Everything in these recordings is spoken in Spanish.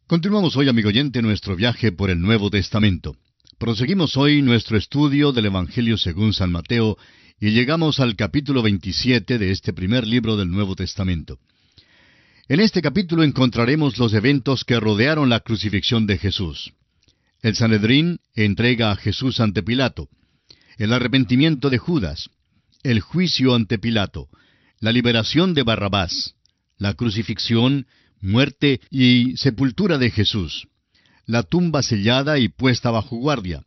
Continuamos hoy, amigo oyente, nuestro viaje por el Nuevo Testamento. Proseguimos hoy nuestro estudio del Evangelio según San Mateo y llegamos al capítulo 27 de este primer libro del Nuevo Testamento. En este capítulo encontraremos los eventos que rodearon la crucifixión de Jesús. El Sanedrín entrega a Jesús ante Pilato, el arrepentimiento de Judas, el juicio ante Pilato, la liberación de Barrabás, la crucifixión, muerte y sepultura de Jesús, la tumba sellada y puesta bajo guardia.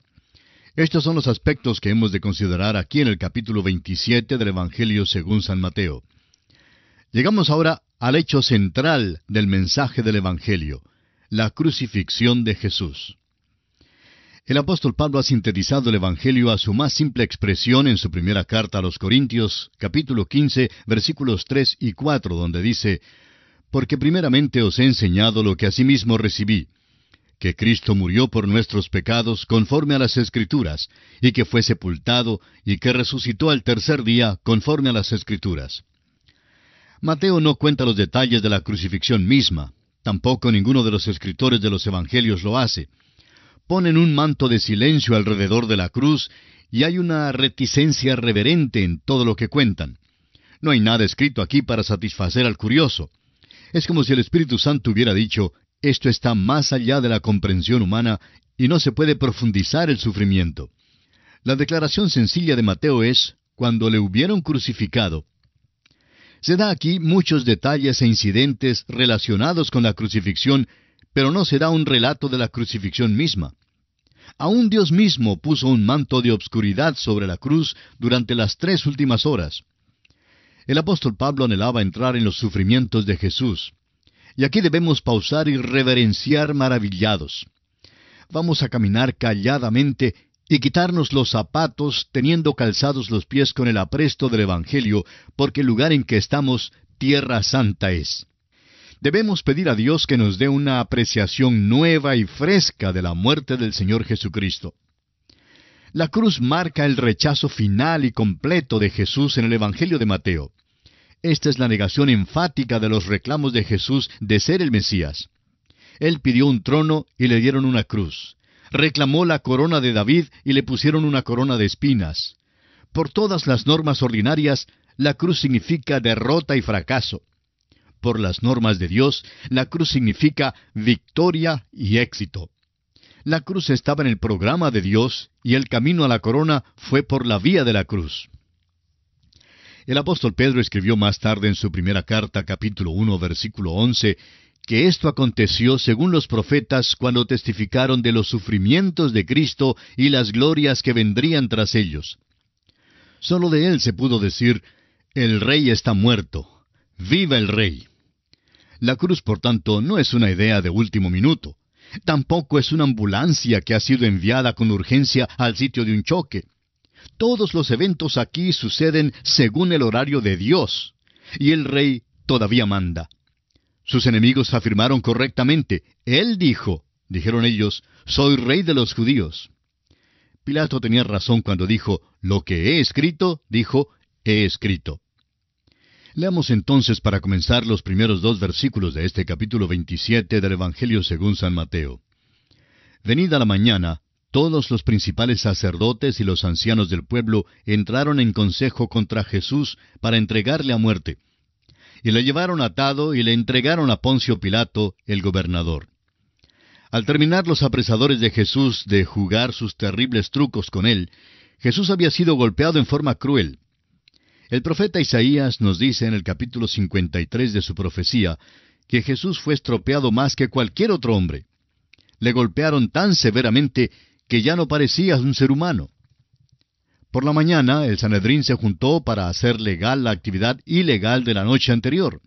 Estos son los aspectos que hemos de considerar aquí en el capítulo 27 del Evangelio según San Mateo. Llegamos ahora al hecho central del mensaje del Evangelio, la crucifixión de Jesús. El apóstol Pablo ha sintetizado el Evangelio a su más simple expresión en su primera carta a los Corintios, capítulo 15, versículos 3 y 4, donde dice: «Porque primeramente os he enseñado lo que asimismo recibí, que Cristo murió por nuestros pecados conforme a las Escrituras, y que fue sepultado, y que resucitó al tercer día conforme a las Escrituras». Mateo no cuenta los detalles de la crucifixión misma, tampoco ninguno de los escritores de los Evangelios lo hace. Ponen un manto de silencio alrededor de la cruz y hay una reticencia reverente en todo lo que cuentan. No hay nada escrito aquí para satisfacer al curioso. Es como si el Espíritu Santo hubiera dicho: esto está más allá de la comprensión humana y no se puede profundizar el sufrimiento. La declaración sencilla de Mateo es: cuando le hubieron crucificado. Se da aquí muchos detalles e incidentes relacionados con la crucifixión, pero no se da un relato de la crucifixión misma. Aún Dios mismo puso un manto de obscuridad sobre la cruz durante las 3 últimas horas. El apóstol Pablo anhelaba entrar en los sufrimientos de Jesús. Y aquí debemos pausar y reverenciar maravillados. Vamos a caminar calladamente y quitarnos los zapatos teniendo calzados los pies con el apresto del Evangelio, porque el lugar en que estamos, tierra santa es. Debemos pedir a Dios que nos dé una apreciación nueva y fresca de la muerte del Señor Jesucristo. La cruz marca el rechazo final y completo de Jesús en el Evangelio de Mateo. Esta es la negación enfática de los reclamos de Jesús de ser el Mesías. Él pidió un trono y le dieron una cruz. Reclamó la corona de David y le pusieron una corona de espinas. Por todas las normas ordinarias, la cruz significa derrota y fracaso. Por las normas de Dios, la cruz significa victoria y éxito. La cruz estaba en el programa de Dios y el camino a la corona fue por la vía de la cruz. El apóstol Pedro escribió más tarde en su primera carta, capítulo 1, versículo 11, que esto aconteció según los profetas cuando testificaron de los sufrimientos de Cristo y las glorias que vendrían tras ellos. Solo de él se pudo decir: el Rey está muerto, ¡viva el Rey! La cruz, por tanto, no es una idea de último minuto. Tampoco es una ambulancia que ha sido enviada con urgencia al sitio de un choque. Todos los eventos aquí suceden según el horario de Dios, y el Rey todavía manda. Sus enemigos afirmaron correctamente: Él dijeron ellos, soy Rey de los judíos. Pilato tenía razón cuando dijo: lo que he escrito, dijo, he escrito. Leamos entonces para comenzar los primeros 2 versículos de este capítulo 27 del Evangelio según San Mateo. Venida la mañana, todos los principales sacerdotes y los ancianos del pueblo entraron en consejo contra Jesús para entregarle a muerte. Y le llevaron atado y le entregaron a Poncio Pilato, el gobernador. Al terminar los apresadores de Jesús de jugar sus terribles trucos con él, Jesús había sido golpeado en forma cruel. El profeta Isaías nos dice en el capítulo 53 de su profecía que Jesús fue estropeado más que cualquier otro hombre. Le golpearon tan severamente que ya no parecía un ser humano. Por la mañana, el Sanedrín se juntó para hacer legal la actividad ilegal de la noche anterior.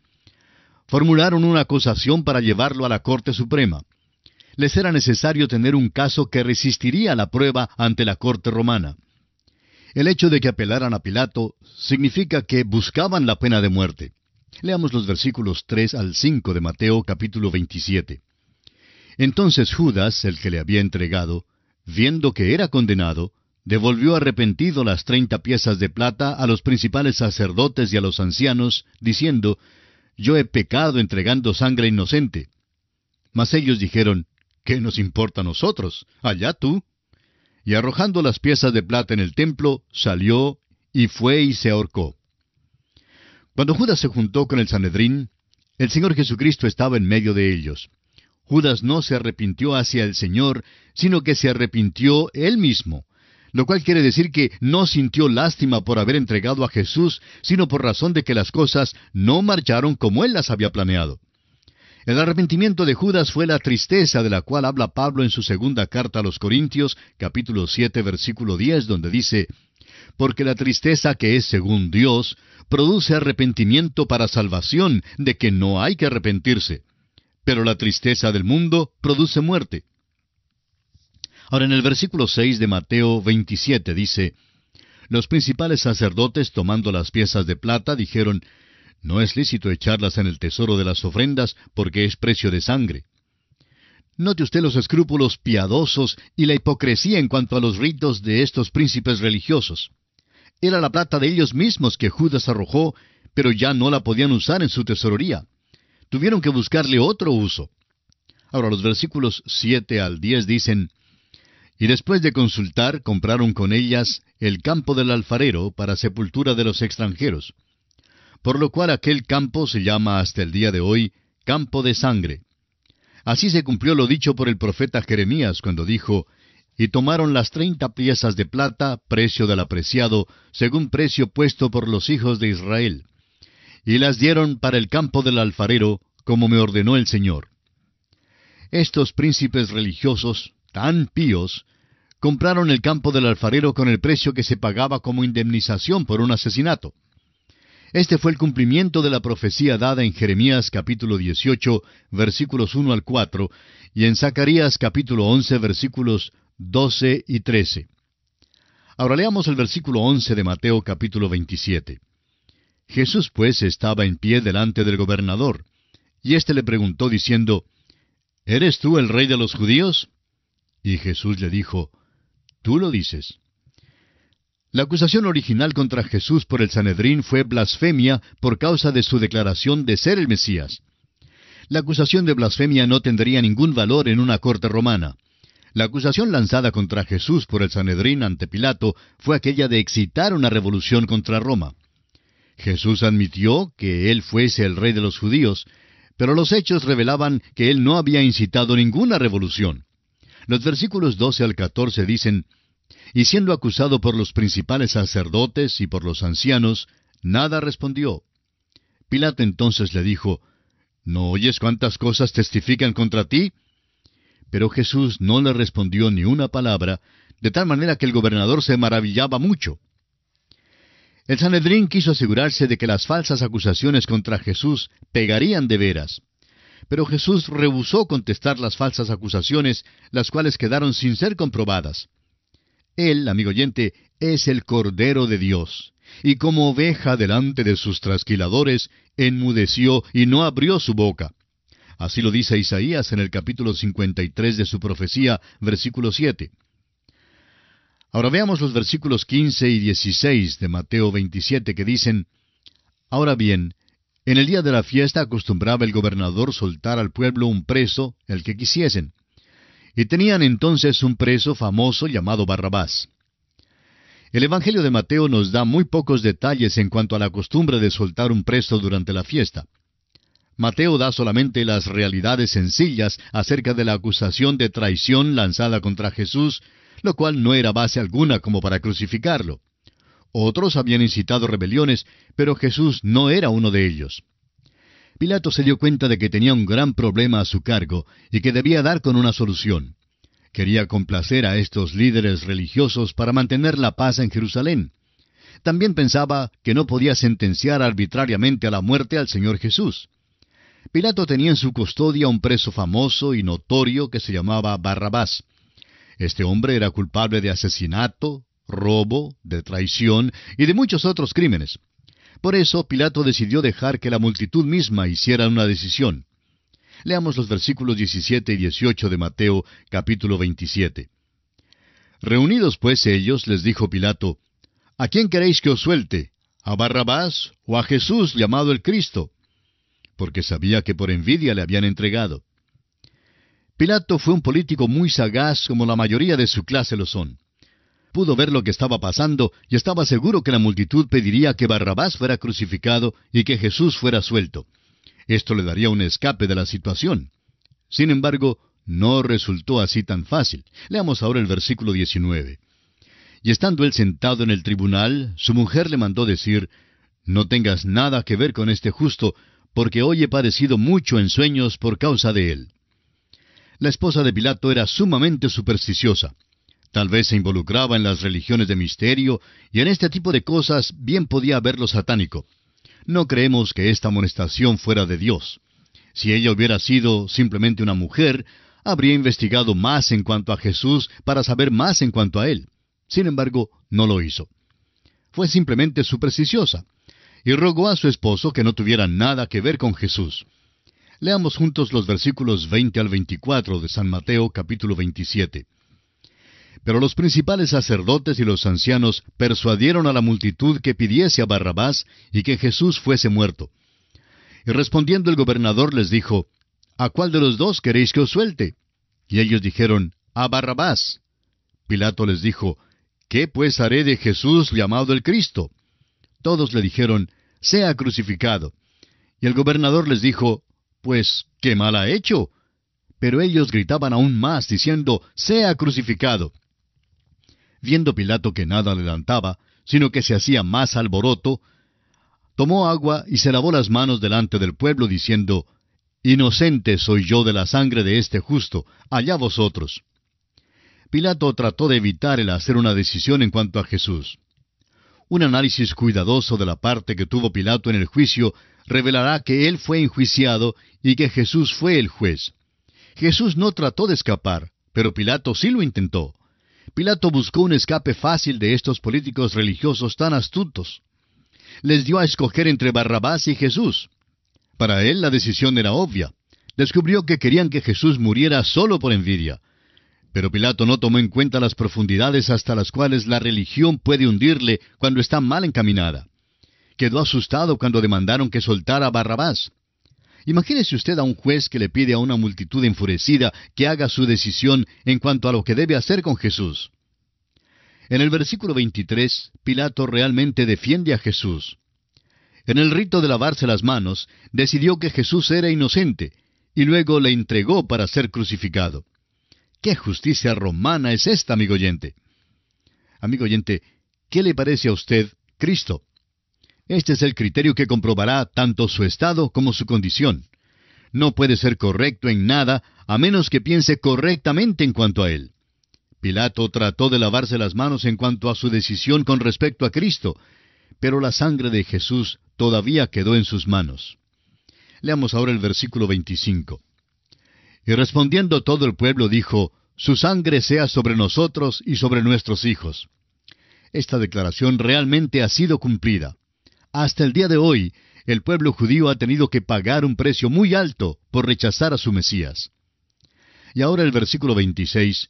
Formularon una acusación para llevarlo a la Corte Suprema. Les era necesario tener un caso que resistiría la prueba ante la Corte Romana. El hecho de que apelaran a Pilato significa que buscaban la pena de muerte. Leamos los versículos 3 al 5 de Mateo capítulo 27. Entonces Judas, el que le había entregado, viendo que era condenado, devolvió arrepentido las 30 piezas de plata a los principales sacerdotes y a los ancianos, diciendo: yo he pecado entregando sangre inocente. Mas ellos dijeron, ¿qué nos importa a nosotros? Allá tú. Y arrojando las piezas de plata en el templo, salió y fue y se ahorcó. Cuando Judas se juntó con el Sanedrín, el Señor Jesucristo estaba en medio de ellos. Judas no se arrepintió hacia el Señor, sino que se arrepintió él mismo, lo cual quiere decir que no sintió lástima por haber entregado a Jesús, sino por razón de que las cosas no marcharon como él las había planeado. El arrepentimiento de Judas fue la tristeza de la cual habla Pablo en su segunda carta a los Corintios, capítulo 7, versículo 10, donde dice, «Porque la tristeza que es según Dios produce arrepentimiento para salvación, de que no hay que arrepentirse. Pero la tristeza del mundo produce muerte». Ahora en el versículo 6 de Mateo 27 dice, «Los principales sacerdotes, tomando las piezas de plata, dijeron, no es lícito echarlas en el tesoro de las ofrendas, porque es precio de sangre». Note usted los escrúpulos piadosos y la hipocresía en cuanto a los ritos de estos príncipes religiosos. Era la plata de ellos mismos que Judas arrojó, pero ya no la podían usar en su tesorería. Tuvieron que buscarle otro uso. Ahora los versículos 7 al 10 dicen, «Y después de consultar, compraron con ellas el campo del alfarero para sepultura de los extranjeros. Por lo cual aquel campo se llama hasta el día de hoy campo de sangre. Así se cumplió lo dicho por el profeta Jeremías cuando dijo, y tomaron las 30 piezas de plata, precio del apreciado, según precio puesto por los hijos de Israel, y las dieron para el campo del alfarero, como me ordenó el Señor». Estos príncipes religiosos, tan píos, compraron el campo del alfarero con el precio que se pagaba como indemnización por un asesinato. Este fue el cumplimiento de la profecía dada en Jeremías capítulo 18, versículos 1 al 4, y en Zacarías capítulo 11, versículos 12 y 13. Ahora leamos el versículo 11 de Mateo capítulo 27. Jesús pues estaba en pie delante del gobernador, y éste le preguntó diciendo, ¿Eres tú el rey de los judíos? Y Jesús le dijo, Tú lo dices. La acusación original contra Jesús por el Sanedrín fue blasfemia por causa de su declaración de ser el Mesías. La acusación de blasfemia no tendría ningún valor en una corte romana. La acusación lanzada contra Jesús por el Sanedrín ante Pilato fue aquella de excitar una revolución contra Roma. Jesús admitió que él fuese el rey de los judíos, pero los hechos revelaban que él no había incitado ninguna revolución. Los versículos 12 al 14 dicen, «Y siendo acusado por los principales sacerdotes y por los ancianos, nada respondió. Pilato entonces le dijo, ¿No oyes cuántas cosas testifican contra ti? Pero Jesús no le respondió ni una palabra, de tal manera que el gobernador se maravillaba mucho. El Sanedrín quiso asegurarse de que las falsas acusaciones contra Jesús pegarían de veras. Pero Jesús rehusó contestar las falsas acusaciones, las cuales quedaron sin ser comprobadas. Él, amigo oyente, es el Cordero de Dios, y como oveja delante de sus trasquiladores, enmudeció y no abrió su boca. Así lo dice Isaías en el capítulo 53 de su profecía, versículo 7. Ahora veamos los versículos 15 y 16 de Mateo 27 que dicen, «Ahora bien, en el día de la fiesta acostumbraba el gobernador soltar al pueblo un preso, el que quisiesen. Y tenían entonces un preso famoso llamado Barrabás». El Evangelio de Mateo nos da muy pocos detalles en cuanto a la costumbre de soltar un preso durante la fiesta. Mateo da solamente las realidades sencillas acerca de la acusación de traición lanzada contra Jesús, lo cual no era base alguna como para crucificarlo. Otros habían incitado rebeliones, pero Jesús no era uno de ellos. Pilato se dio cuenta de que tenía un gran problema a su cargo y que debía dar con una solución. Quería complacer a estos líderes religiosos para mantener la paz en Jerusalén. También pensaba que no podía sentenciar arbitrariamente a la muerte al Señor Jesús. Pilato tenía en su custodia un preso famoso y notorio que se llamaba Barrabás. Este hombre era culpable de asesinato, robo, de traición y de muchos otros crímenes. Por eso Pilato decidió dejar que la multitud misma hiciera una decisión. Leamos los versículos 17 y 18 de Mateo, capítulo 27. Reunidos pues ellos, les dijo Pilato, ¿A quién queréis que os suelte? ¿A Barrabás o a Jesús llamado el Cristo? Porque sabía que por envidia le habían entregado. Pilato fue un político muy sagaz, como la mayoría de su clase lo son. Pudo ver lo que estaba pasando y estaba seguro que la multitud pediría que Barrabás fuera crucificado y que Jesús fuera suelto. Esto le daría un escape de la situación. Sin embargo, no resultó así tan fácil. Leamos ahora el versículo 19. Y estando él sentado en el tribunal, su mujer le mandó decir, «No tengas nada que ver con este justo, porque hoy he padecido mucho en sueños por causa de él». La esposa de Pilato era sumamente supersticiosa. Tal vez se involucraba en las religiones de misterio, y en este tipo de cosas bien podía haber lo satánico. No creemos que esta amonestación fuera de Dios. Si ella hubiera sido simplemente una mujer, habría investigado más en cuanto a Jesús para saber más en cuanto a él. Sin embargo, no lo hizo. Fue simplemente supersticiosa, y rogó a su esposo que no tuviera nada que ver con Jesús. Leamos juntos los versículos 20 al 24 de San Mateo capítulo 27. Pero los principales sacerdotes y los ancianos persuadieron a la multitud que pidiese a Barrabás y que Jesús fuese muerto. Y respondiendo el gobernador les dijo, «¿A cuál de los dos queréis que os suelte?» Y ellos dijeron, «A Barrabás». Pilato les dijo, «¿Qué pues haré de Jesús llamado el Cristo?» Todos le dijeron, «Sea crucificado». Y el gobernador les dijo, «Pues, ¿qué mal ha hecho?» Pero ellos gritaban aún más, diciendo, «Sea crucificado». Viendo Pilato que nada adelantaba, sino que se hacía más alboroto, tomó agua y se lavó las manos delante del pueblo, diciendo, «Inocente soy yo de la sangre de este justo, allá vosotros». Pilato trató de evitar el hacer una decisión en cuanto a Jesús. Un análisis cuidadoso de la parte que tuvo Pilato en el juicio revelará que él fue enjuiciado y que Jesús fue el juez. Jesús no trató de escapar, pero Pilato sí lo intentó. Pilato buscó un escape fácil de estos políticos religiosos tan astutos. Les dio a escoger entre Barrabás y Jesús. Para él la decisión era obvia. Descubrió que querían que Jesús muriera solo por envidia. Pero Pilato no tomó en cuenta las profundidades hasta las cuales la religión puede hundirle cuando está mal encaminada. Quedó asustado cuando demandaron que soltara a Barrabás. Imagínese usted a un juez que le pide a una multitud enfurecida que haga su decisión en cuanto a lo que debe hacer con Jesús. En el versículo 23, Pilato realmente defiende a Jesús. En el rito de lavarse las manos, decidió que Jesús era inocente, y luego le entregó para ser crucificado. ¿Qué justicia romana es esta, amigo oyente? Amigo oyente, ¿qué le parece a usted Cristo? Este es el criterio que comprobará tanto su estado como su condición. No puede ser correcto en nada a menos que piense correctamente en cuanto a él. Pilato trató de lavarse las manos en cuanto a su decisión con respecto a Cristo, pero la sangre de Jesús todavía quedó en sus manos. Leamos ahora el versículo 25. Y respondiendo todo el pueblo dijo, «Su sangre sea sobre nosotros y sobre nuestros hijos». Esta declaración realmente ha sido cumplida. Hasta el día de hoy, el pueblo judío ha tenido que pagar un precio muy alto por rechazar a su Mesías. Y ahora el versículo 26.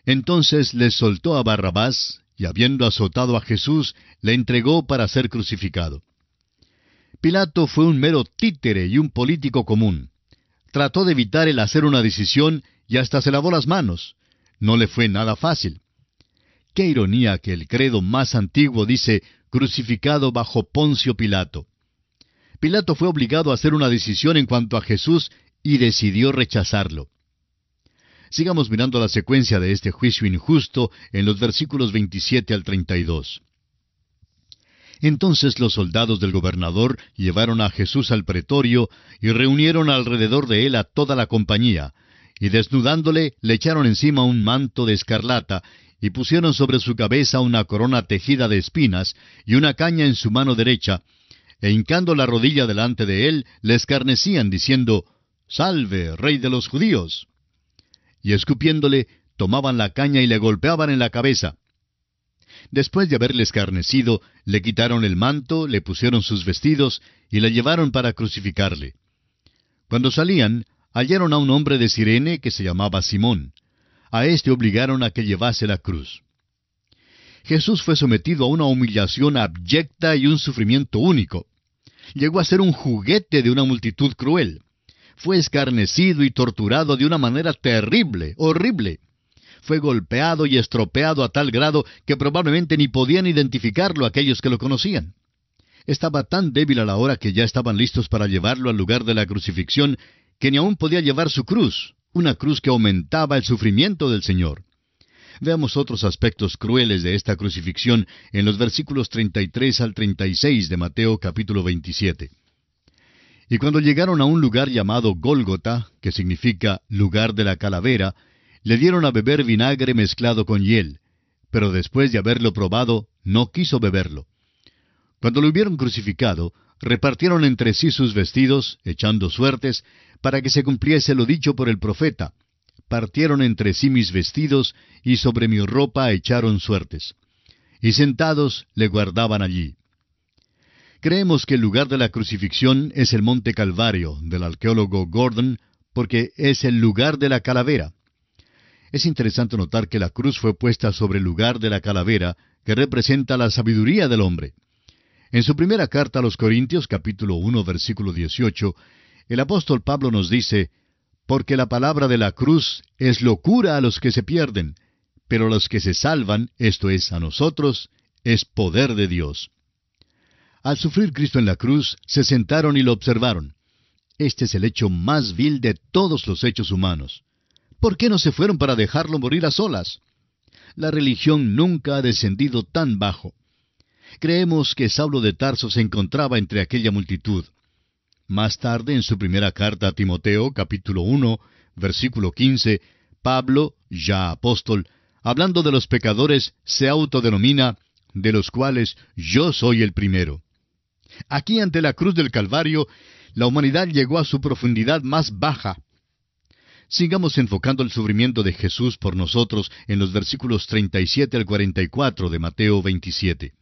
Entonces les soltó a Barrabás, y habiendo azotado a Jesús, le entregó para ser crucificado. Pilato fue un mero títere y un político común. Trató de evitar el hacer una decisión y hasta se lavó las manos. No le fue nada fácil. Qué ironía que el credo más antiguo dice, crucificado bajo Poncio Pilato. Pilato fue obligado a hacer una decisión en cuanto a Jesús y decidió rechazarlo. Sigamos mirando la secuencia de este juicio injusto en los versículos 27 al 32. Entonces los soldados del gobernador llevaron a Jesús al pretorio y reunieron alrededor de él a toda la compañía, y desnudándole le echaron encima un manto de escarlata, y pusieron sobre su cabeza una corona tejida de espinas y una caña en su mano derecha, e hincando la rodilla delante de él, le escarnecían, diciendo, «Salve, Rey de los judíos». Y escupiéndole, tomaban la caña y le golpeaban en la cabeza. Después de haberle escarnecido, le quitaron el manto, le pusieron sus vestidos, y le llevaron para crucificarle. Cuando salían, hallaron a un hombre de Cirene que se llamaba Simón. A éste obligaron a que llevase la cruz. Jesús fue sometido a una humillación abyecta y un sufrimiento único. Llegó a ser un juguete de una multitud cruel. Fue escarnecido y torturado de una manera terrible, horrible. Fue golpeado y estropeado a tal grado que probablemente ni podían identificarlo aquellos que lo conocían. Estaba tan débil a la hora que ya estaban listos para llevarlo al lugar de la crucifixión, que ni aún podía llevar su cruz, una cruz que aumentaba el sufrimiento del Señor. Veamos otros aspectos crueles de esta crucifixión en los versículos 33 al 36 de Mateo capítulo 27. Y cuando llegaron a un lugar llamado Gólgota, que significa lugar de la calavera, le dieron a beber vinagre mezclado con hiel, pero después de haberlo probado, no quiso beberlo. Cuando lo hubieron crucificado, repartieron entre sí sus vestidos, echando suertes, para que se cumpliese lo dicho por el profeta: partieron entre sí mis vestidos, y sobre mi ropa echaron suertes. Y sentados le guardaban allí. Creemos que el lugar de la crucifixión es el monte Calvario, del arqueólogo Gordon, porque es el lugar de la calavera. Es interesante notar que la cruz fue puesta sobre el lugar de la calavera, que representa la sabiduría del hombre. En su primera carta a los Corintios, capítulo 1, versículo 18, el apóstol Pablo nos dice: porque la palabra de la cruz es locura a los que se pierden, pero a los que se salvan, esto es, a nosotros, es poder de Dios. Al sufrir Cristo en la cruz, se sentaron y lo observaron. Este es el hecho más vil de todos los hechos humanos. ¿Por qué no se fueron para dejarlo morir a solas? La religión nunca ha descendido tan bajo. Creemos que Saulo de Tarso se encontraba entre aquella multitud. Más tarde, en su primera carta a Timoteo, capítulo 1, versículo 15, Pablo, ya apóstol, hablando de los pecadores, se autodenomina: de los cuales yo soy el primero. Aquí, ante la cruz del Calvario, la humanidad llegó a su profundidad más baja. Sigamos enfocando el sufrimiento de Jesús por nosotros en los versículos 37 al 44 de Mateo 27.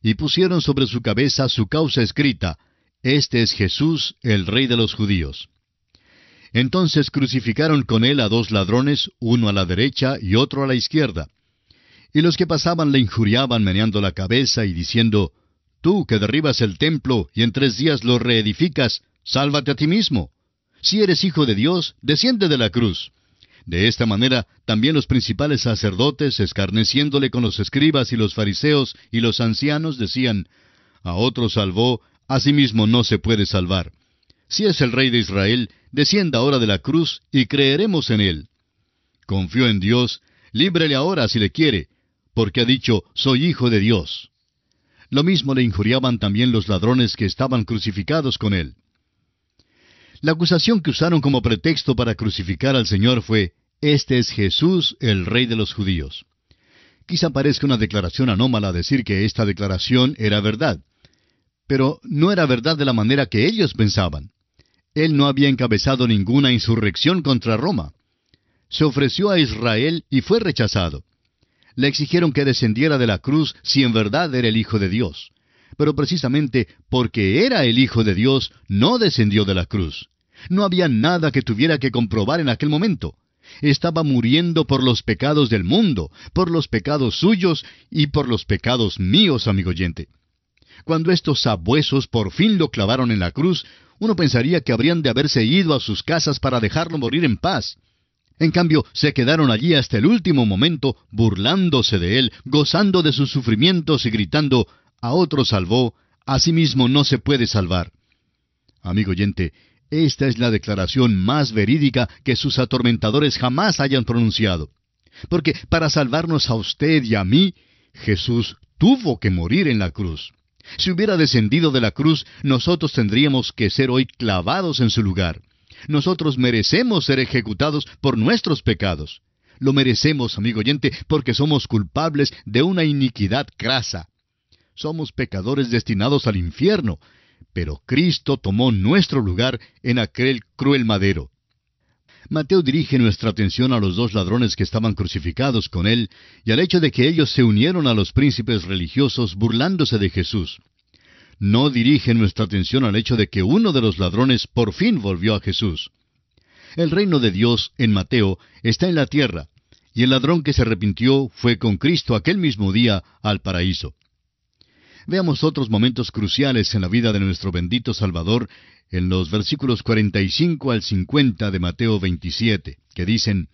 Y pusieron sobre su cabeza su causa escrita: este es Jesús, el Rey de los Judíos. Entonces crucificaron con él a dos ladrones, uno a la derecha y otro a la izquierda. Y los que pasaban le injuriaban meneando la cabeza y diciendo: tú que derribas el templo y en 3 días lo reedificas, sálvate a ti mismo. Si eres hijo de Dios, desciende de la cruz. De esta manera, también los principales sacerdotes, escarneciéndole con los escribas y los fariseos y los ancianos, decían: a otro salvó, a sí mismo no se puede salvar. Si es el Rey de Israel, descienda ahora de la cruz y creeremos en él. Confió en Dios, líbrele ahora si le quiere, porque ha dicho: soy hijo de Dios. Lo mismo le injuriaban también los ladrones que estaban crucificados con él. La acusación que usaron como pretexto para crucificar al Señor fue: este es Jesús, el Rey de los Judíos. Quizá parezca una declaración anómala decir que esta declaración era verdad. Pero no era verdad de la manera que ellos pensaban. Él no había encabezado ninguna insurrección contra Roma. Se ofreció a Israel y fue rechazado. Le exigieron que descendiera de la cruz si en verdad era el Hijo de Dios. Pero precisamente porque era el Hijo de Dios, no descendió de la cruz. No había nada que tuviera que comprobar en aquel momento. Estaba muriendo por los pecados del mundo, por los pecados suyos y por los pecados míos, amigo oyente. Cuando estos sabuesos por fin lo clavaron en la cruz, uno pensaría que habrían de haberse ido a sus casas para dejarlo morir en paz. En cambio, se quedaron allí hasta el último momento, burlándose de él, gozando de sus sufrimientos y gritando: a otro salvó, a sí mismo no se puede salvar. Amigo oyente, esta es la declaración más verídica que sus atormentadores jamás hayan pronunciado. Porque para salvarnos a usted y a mí, Jesús tuvo que morir en la cruz. Si hubiera descendido de la cruz, nosotros tendríamos que ser hoy clavados en su lugar. Nosotros merecemos ser ejecutados por nuestros pecados. Lo merecemos, amigo oyente, porque somos culpables de una iniquidad crasa. Somos pecadores destinados al infierno, pero Cristo tomó nuestro lugar en aquel cruel madero. Mateo dirige nuestra atención a los dos ladrones que estaban crucificados con él y al hecho de que ellos se unieron a los príncipes religiosos burlándose de Jesús. No dirige nuestra atención al hecho de que uno de los ladrones por fin volvió a Jesús. El reino de Dios, en Mateo, está en la tierra, y el ladrón que se arrepintió fue con Cristo aquel mismo día al paraíso. Veamos otros momentos cruciales en la vida de nuestro bendito Salvador en los versículos 45 al 50 de Mateo 27, que dicen: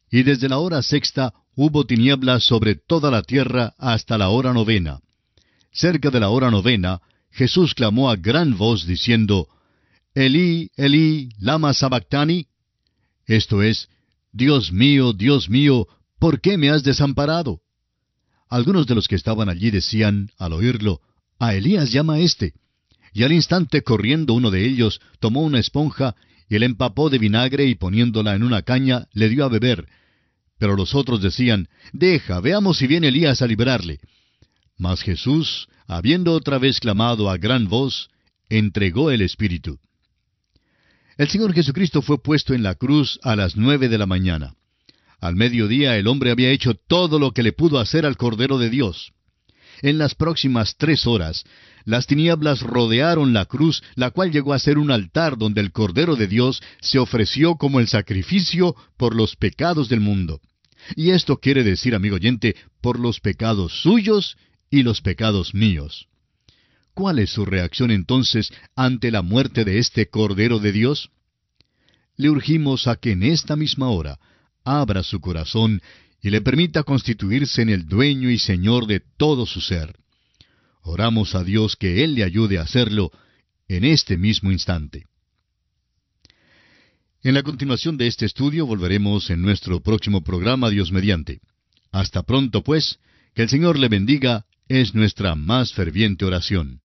Y desde la hora sexta hubo tinieblas sobre toda la tierra hasta la hora novena. Cerca de la hora novena, Jesús clamó a gran voz diciendo: Elí, Elí, lama sabactani. Esto es: Dios mío, ¿por qué me has desamparado? Algunos de los que estaban allí decían, al oírlo: A Elías llama éste. Y al instante, corriendo uno de ellos, tomó una esponja, y la empapó de vinagre, y poniéndola en una caña, le dio a beber. Pero los otros decían: Deja, veamos si viene Elías a librarle. Mas Jesús, habiendo otra vez clamado a gran voz, entregó el Espíritu. El Señor Jesucristo fue puesto en la cruz a las 9 de la mañana. Al mediodía el hombre había hecho todo lo que le pudo hacer al Cordero de Dios. En las próximas 3 horas, las tinieblas rodearon la cruz, la cual llegó a ser un altar donde el Cordero de Dios se ofreció como el sacrificio por los pecados del mundo. Y esto quiere decir, amigo oyente, por los pecados suyos y los pecados míos. ¿Cuál es su reacción entonces ante la muerte de este Cordero de Dios? Le urgimos a que en esta misma hora abra su corazón y le permita constituirse en el dueño y señor de todo su ser. Oramos a Dios que Él le ayude a hacerlo en este mismo instante. En la continuación de este estudio volveremos en nuestro próximo programa, Dios mediante. Hasta pronto, pues, que el Señor le bendiga, es nuestra más ferviente oración.